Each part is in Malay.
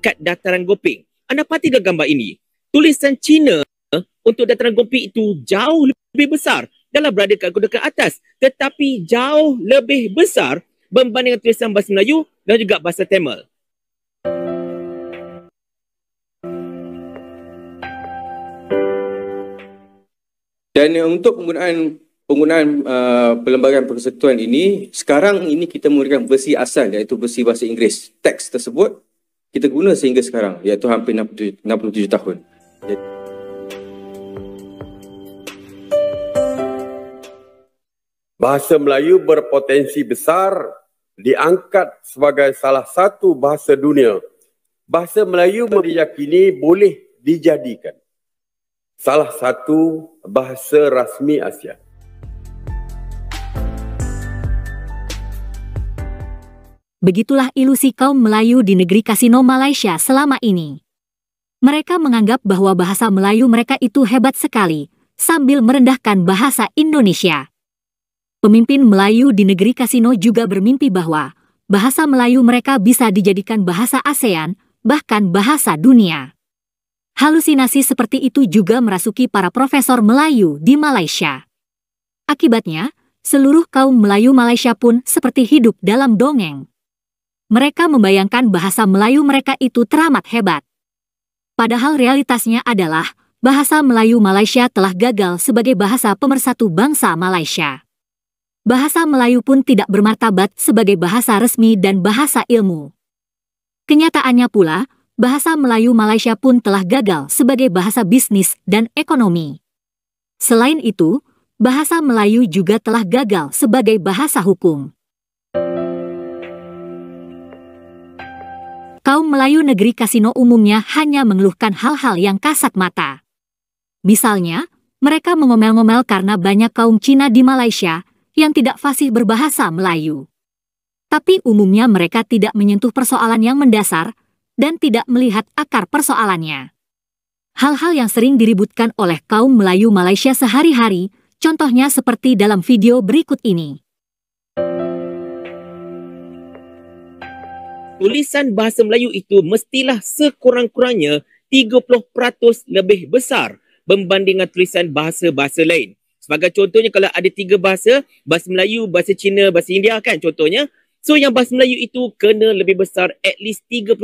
dekat dataran Gopeng. Anda perhatikan gambar ini. Tulisan Cina untuk dataran Gopeng itu jauh lebih besar dalam berada kat dekat atas, tetapi jauh lebih besar berbanding dengan tulisan bahasa Melayu dan juga bahasa Tamil. Dan untuk penggunaan Perlembagaan Persekutuan ini, sekarang ini kita menggunakan versi asal, iaitu versi bahasa Inggeris. Teks tersebut kita guna sehingga sekarang, iaitu hampir 67 tahun. Bahasa Melayu berpotensi besar diangkat sebagai salah satu bahasa dunia. Bahasa Melayu diyakini boleh dijadikan salah satu bahasa rasmi Asia. Begitulah ilusi kaum Melayu di negeri kasino Malaysia selama ini. Mereka menganggap bahwa bahasa Melayu mereka itu hebat sekali, sambil merendahkan bahasa Indonesia. Pemimpin Melayu di negeri kasino juga bermimpi bahwa bahasa Melayu mereka bisa dijadikan bahasa ASEAN, bahkan bahasa dunia. Halusinasi seperti itu juga merasuki para profesor Melayu di Malaysia. Akibatnya, seluruh kaum Melayu Malaysia pun seperti hidup dalam dongeng. Mereka membayangkan bahasa Melayu mereka itu teramat hebat. Padahal realitasnya adalah bahasa Melayu Malaysia telah gagal sebagai bahasa pemersatu bangsa Malaysia. Bahasa Melayu pun tidak bermartabat sebagai bahasa resmi dan bahasa ilmu. Kenyataannya pula, bahasa Melayu Malaysia pun telah gagal sebagai bahasa bisnis dan ekonomi. Selain itu, bahasa Melayu juga telah gagal sebagai bahasa hukum. Kaum Melayu negeri kasino umumnya hanya mengeluhkan hal-hal yang kasat mata. Misalnya, mereka mengomel-ngomel karena banyak kaum Cina di Malaysia yang tidak fasih berbahasa Melayu. Tapi umumnya mereka tidak menyentuh persoalan yang mendasar dan tidak melihat akar persoalannya. Hal-hal yang sering diributkan oleh kaum Melayu Malaysia sehari-hari, contohnya seperti dalam video berikut ini. Tulisan bahasa Melayu itu mestilah sekurang-kurangnya 30% lebih besar berbanding dengan tulisan bahasa-bahasa lain. Sebagai contohnya, kalau ada 3 bahasa, bahasa Melayu, bahasa Cina, bahasa India kan contohnya. So yang bahasa Melayu itu kena lebih besar at least 30%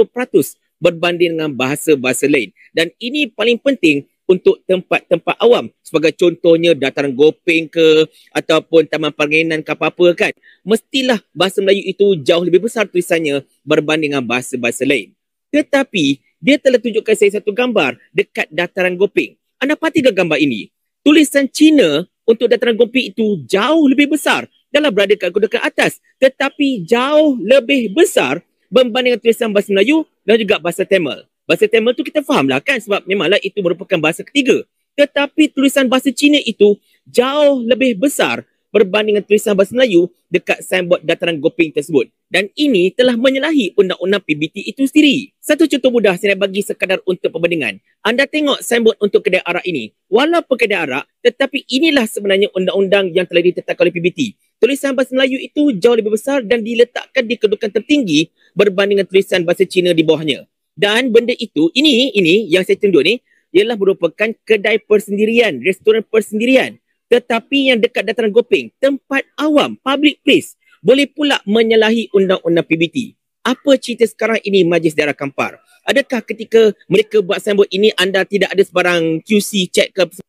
berbanding dengan bahasa-bahasa lain. Dan ini paling penting untuk tempat-tempat awam. Sebagai contohnya dataran Gopeng ke ataupun Taman Permainan ke apa-apa kan. Mestilah bahasa Melayu itu jauh lebih besar tulisannya berbanding dengan bahasa-bahasa lain. Tetapi dia telah tunjukkan saya satu gambar dekat dataran Gopeng. Anda perhatikan gambar ini. Tulisan Cina untuk dataran Gopeng itu jauh lebih besar dalam berada kat dekat atas, tetapi jauh lebih besar berbanding dengan tulisan bahasa Melayu dan juga bahasa Tamil. Bahasa Tamil tu kita fahamlah kan, sebab memanglah itu merupakan bahasa ketiga. Tetapi tulisan bahasa Cina itu jauh lebih besar berbanding dengan tulisan bahasa Melayu dekat signboard dataran Gopeng tersebut. Dan ini telah menyalahi undang-undang PBT itu sendiri. Satu contoh mudah saya bagi sekadar untuk perbandingan. Anda tengok signboard untuk kedai arak ini. Walaupun kedai arak, tetapi inilah sebenarnya undang-undang yang telah ditetapkan oleh PBT. Tulisan bahasa Melayu itu jauh lebih besar dan diletakkan di kedudukan tertinggi berbanding dengan tulisan bahasa Cina di bawahnya. Dan benda itu, ini yang saya tunjuk ni, ialah merupakan kedai persendirian, restoran persendirian. Tetapi yang dekat dataran Gopeng, tempat awam, public place, boleh pula menyalahi undang-undang PBT. Apa cerita sekarang ini Majlis Daerah Kampar? Adakah ketika mereka buat signboard ini, anda tidak ada sebarang QC check ke?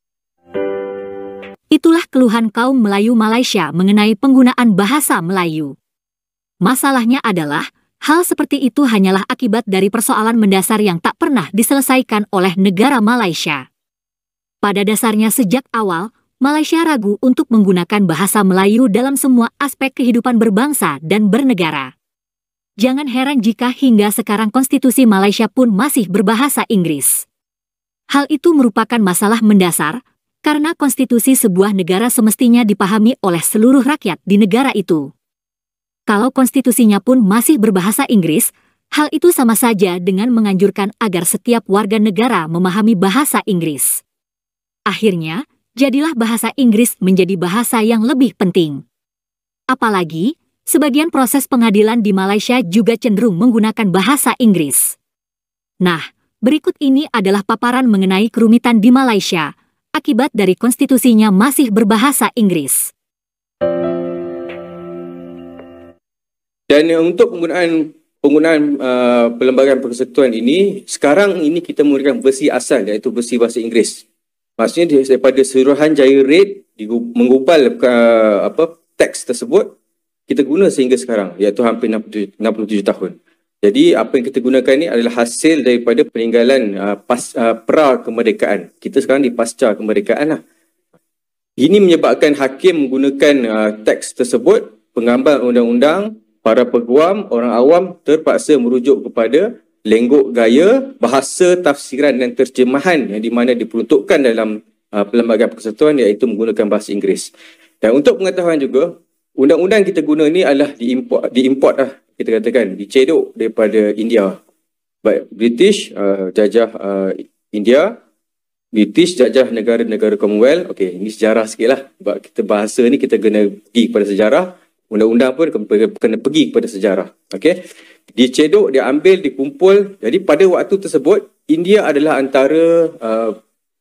Itulah keluhan kaum Melayu Malaysia mengenai penggunaan bahasa Melayu. Masalahnya adalah, hal seperti itu hanyalah akibat dari persoalan mendasar yang tak pernah diselesaikan oleh negara Malaysia. Pada dasarnya sejak awal, Malaysia ragu untuk menggunakan bahasa Melayu dalam semua aspek kehidupan berbangsa dan bernegara. Jangan heran jika hingga sekarang konstitusi Malaysia pun masih berbahasa Inggris. Hal itu merupakan masalah mendasar, karena konstitusi sebuah negara semestinya dipahami oleh seluruh rakyat di negara itu. Kalau konstitusinya pun masih berbahasa Inggris, hal itu sama saja dengan menganjurkan agar setiap warga negara memahami bahasa Inggris. Akhirnya, jadilah bahasa Inggris menjadi bahasa yang lebih penting. Apalagi, sebagian proses pengadilan di Malaysia juga cenderung menggunakan bahasa Inggris. Nah, berikut ini adalah paparan mengenai kerumitan di Malaysia akibat dari konstitusinya masih berbahasa Inggris. Dan untuk penggunaan Perlembagaan Persekutuan ini, sekarang ini kita menggunakan versi asal, iaitu versi bahasa Inggeris. Maksudnya daripada Suruhanjaya Red menggubal teks tersebut, kita guna sehingga sekarang, iaitu hampir 67 tahun. Jadi apa yang kita gunakan ini adalah hasil daripada peninggalan pra-kemerdekaan. Kita sekarang di pasca kemerdekaan lah. Ini menyebabkan hakim menggunakan teks tersebut, penggambar undang-undang, para peguam, orang awam terpaksa merujuk kepada lenggok gaya, bahasa, tafsiran dan terjemahan yang di mana diperuntukkan dalam Perlembagaan Persekutuan, iaitu menggunakan bahasa Inggeris. Dan untuk pengetahuan juga, undang-undang kita guna ini adalah diimport lah, kita katakan, dicedok daripada India. British jajah India, British jajah negara-negara Commonwealth. Okey, ini sejarah sikit lah. Sebab kita bahasa ni kita kena pergi kepada sejarah. Undang-undang pun kena pergi kepada sejarah. Okey, dicedok, diambil, dikumpul. Jadi pada waktu tersebut, India adalah antara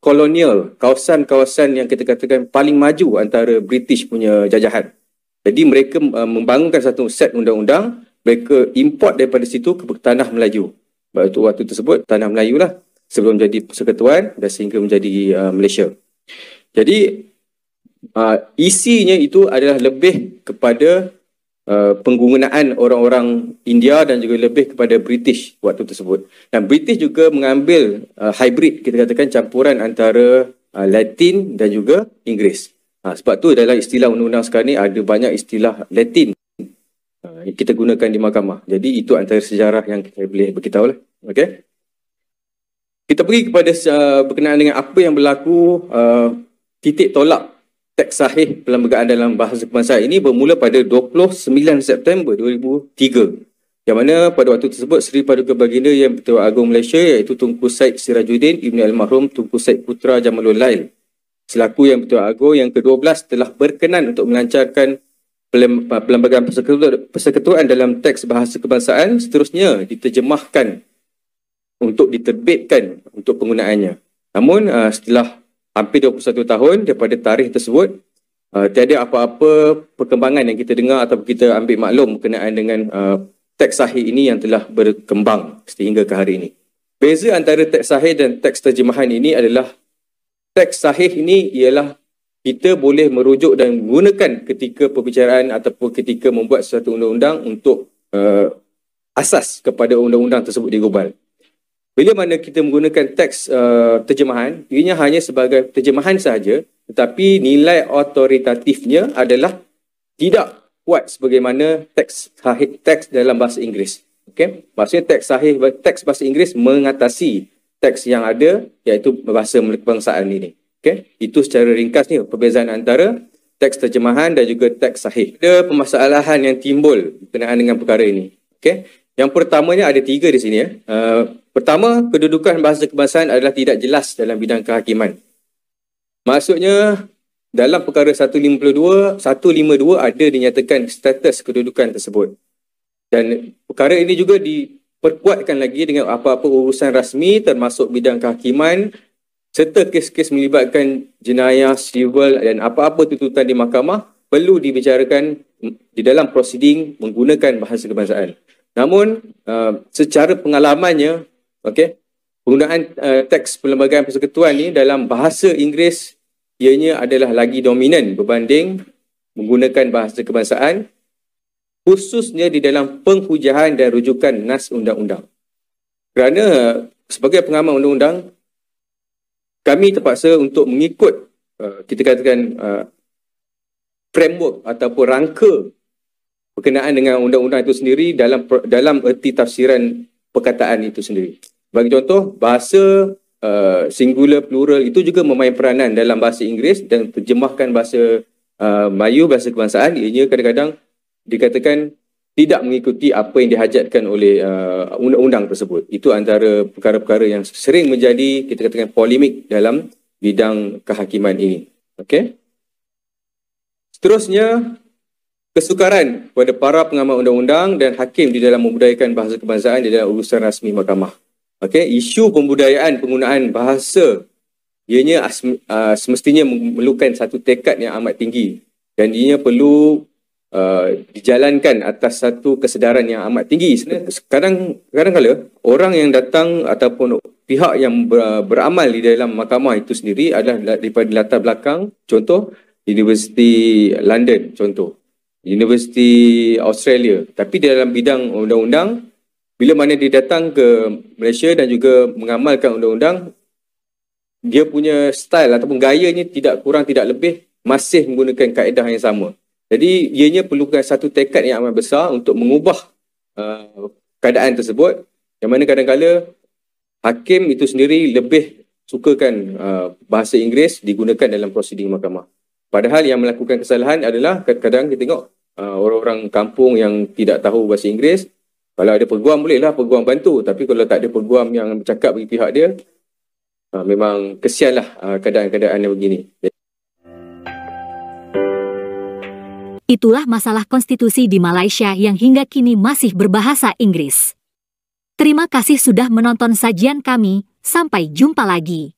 kolonial, kawasan-kawasan yang kita katakan paling maju antara British punya jajahan. Jadi mereka membangunkan satu set undang-undang, mereka import daripada situ ke tanah Melayu. Waktu tersebut, tanah Melayu lah, sebelum jadi persekutuan dan sehingga menjadi Malaysia. Jadi isinya itu adalah lebih kepada penggunaan orang-orang India dan juga lebih kepada British waktu tersebut. Dan British juga mengambil hybrid, kita katakan campuran antara Latin dan juga Inggeris. Sebab tu dalam istilah undang-undang sekarang ni ada banyak istilah Latin yang kita gunakan di mahkamah. Jadi itu antara sejarah yang kita boleh beritahu lah. Okay? Kita pergi kepada berkenaan dengan apa yang berlaku, titik tolak teks sahih perlembagaan dalam bahasa kebangsaan ini bermula pada 29 September 2003. Yang mana pada waktu tersebut Seri Paduka Baginda Yang Pertua Agong Malaysia iaitu Tunku Said Sirajuddin Ibni Almarhum Tunku Said Putra Jamalul Lail selaku Yang Pertua Agong yang ke-12 telah berkenan untuk melancarkan Perlembagaan Persekutuan dalam teks bahasa kebangsaan, seterusnya diterjemahkan untuk diterbitkan untuk penggunaannya. Namun setelah hampir 21 tahun daripada tarikh tersebut, tiada apa-apa perkembangan yang kita dengar atau kita ambil maklum berkenaan dengan teks sahih ini yang telah berkembang sehingga ke hari ini. Beza antara teks sahih dan teks terjemahan ini adalah teks sahih ini ialah kita boleh merujuk dan menggunakan ketika perbicaraan ataupun ketika membuat suatu undang-undang untuk asas kepada undang-undang tersebut digubal. Bila mana kita menggunakan teks terjemahan, ianya hanya sebagai terjemahan sahaja, tetapi nilai otoritatifnya adalah tidak kuat sebagaimana teks dalam bahasa Inggeris. Okay? Maksudnya teks bahasa Inggeris mengatasi teks yang ada, iaitu bahasa kebangsaan ini. Okay? Itu secara ringkasnya perbezaan antara teks terjemahan dan juga teks sahih. Ada permasalahan yang timbul berkenaan dengan perkara ini. Okay? Yang pertamanya ada 3 di sini. Pertama, kedudukan bahasa kebangsaan adalah tidak jelas dalam bidang kehakiman. Maksudnya, dalam perkara 152 ada dinyatakan status kedudukan tersebut. Dan perkara ini juga diperkuatkan lagi dengan apa-apa urusan rasmi termasuk bidang kehakiman serta kes-kes melibatkan jenayah, sivil dan apa-apa tuntutan di mahkamah perlu dibicarakan di dalam prosiding menggunakan bahasa kebangsaan. Namun, secara pengalamannya, penggunaan teks Perlembagaan Persekutuan ini dalam bahasa Inggeris ianya adalah lagi dominan berbanding menggunakan bahasa kebangsaan, khususnya di dalam penghujahan dan rujukan nas undang-undang. Kerana sebagai pengamal undang-undang, kami terpaksa untuk mengikut, kita katakan, framework ataupun rangka berkenaan dengan undang-undang itu sendiri dalam erti tafsiran perkataan itu sendiri. Bagi contoh, bahasa singular, plural itu juga memain peranan dalam bahasa Inggeris dan terjemahkan bahasa Melayu, bahasa kebangsaan, ianya kadang-kadang dikatakan tidak mengikuti apa yang dihajatkan oleh undang-undang tersebut. Itu antara perkara-perkara yang sering menjadi, kita katakan, polemik dalam bidang kehakiman ini. Okey. Seterusnya, kesukaran kepada para pengamal undang-undang dan hakim di dalam membudayakan bahasa kebangsaan di dalam urusan rasmi mahkamah. isu pembudayaan penggunaan bahasa ianya semestinya memerlukan satu tekad yang amat tinggi dan ianya perlu dijalankan atas satu kesedaran yang amat tinggi. Sebenarnya kadang-kadang orang yang datang ataupun pihak yang beramal di dalam mahkamah itu sendiri adalah daripada latar belakang, contoh Universiti London, contoh Universiti Australia, tapi dalam bidang undang-undang bila mana dia datang ke Malaysia dan juga mengamalkan undang-undang, dia punya style ataupun gayanya tidak kurang tidak lebih masih menggunakan kaedah yang sama. Jadi ianya perlukan satu tekad yang amat besar untuk mengubah keadaan tersebut, yang mana kadang-kadang hakim itu sendiri lebih sukakan bahasa Inggeris digunakan dalam prosiding mahkamah. Padahal yang melakukan kesalahan adalah kadang-kadang kita tengok orang-orang kampung yang tidak tahu bahasa Inggeris. Kalau ada peguam bolehlah peguam bantu, tapi kalau tak ada peguam yang bercakap bagi pihak dia, memang kesianlah keadaan-keadaan yang begini. Itulah masalah konstitusi di Malaysia yang hingga kini masih berbahasa Inggris. Terima kasih sudah menonton sajian kami, sampai jumpa lagi.